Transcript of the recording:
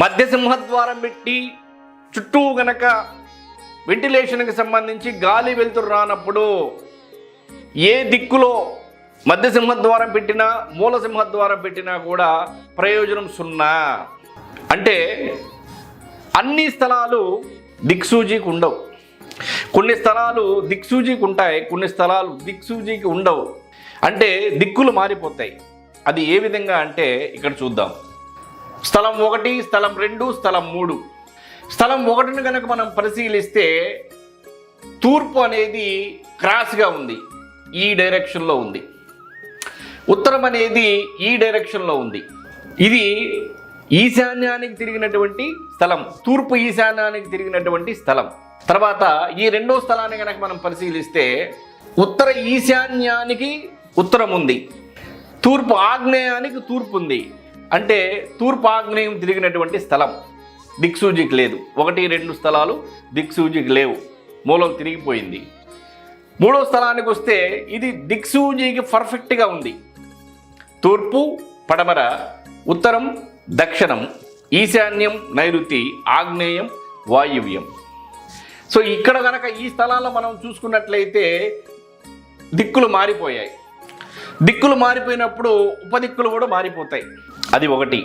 మధ్య సింహద్వారం పెట్టి చుట్టూ గనక వెంటిలేషన్కి సంబంధించి గాలి వెలుతురు రానప్పుడు ఏ దిక్కులో మధ్య సింహద్వారం పెట్టినా మూల సింహద్వారం పెట్టినా కూడా ప్రయోజనం 0. అంటే అన్ని స్థలాలు దిక్సూచికి ఉండవు. కొన్ని స్థలాలు దిక్సూచికి ఉంటాయి, కొన్ని స్థలాలు దిక్సూచికి ఉండవు. అంటే దిక్కులు మారిపోతాయి. అది ఏ విధంగా అంటే ఇక్కడ చూద్దాం. స్థలం 1, స్థలం 2, స్థలం 3. స్థలం 1ని కనుక మనం పరిశీలిస్తే తూర్పు అనేది క్రాస్గా ఉంది, ఈ డైరెక్షన్లో ఉంది. ఉత్తరం అనేది ఈ డైరెక్షన్లో ఉంది. ఇది ఈశాన్యానికి తిరిగినటువంటి స్థలం, తూర్పు ఈశాన్యానికి తిరిగినటువంటి స్థలం. తర్వాత ఈ రెండో స్థలాన్ని కనుక మనం పరిశీలిస్తే ఉత్తర ఈశాన్యానికి ఉత్తరం ఉంది, తూర్పు ఆగ్నేయానికి తూర్పు ఉంది. అంటే తూర్పు ఆగ్నేయం తిరిగినటువంటి స్థలం దిక్సూచికి లేదు. 1, 2 స్థలాలు దిక్సూచికి లేవు, మూలం తిరిగిపోయింది. మూడో స్థలానికి వస్తే ఇది దిక్సూచికి పర్ఫెక్ట్గా ఉంది. తూర్పు పడమర, ఉత్తరం దక్షిణం, ఈశాన్యం నైరుతి, ఆగ్నేయం వాయువ్యం. సో ఇక్కడ కనుక ఈ స్థలాల్లో మనం చూసుకున్నట్లయితే దిక్కులు మారిపోయాయి. దిక్కులు మారిపోయినప్పుడు ఉపదిక్కులు కూడా మారిపోతాయి. అది ఒకటి.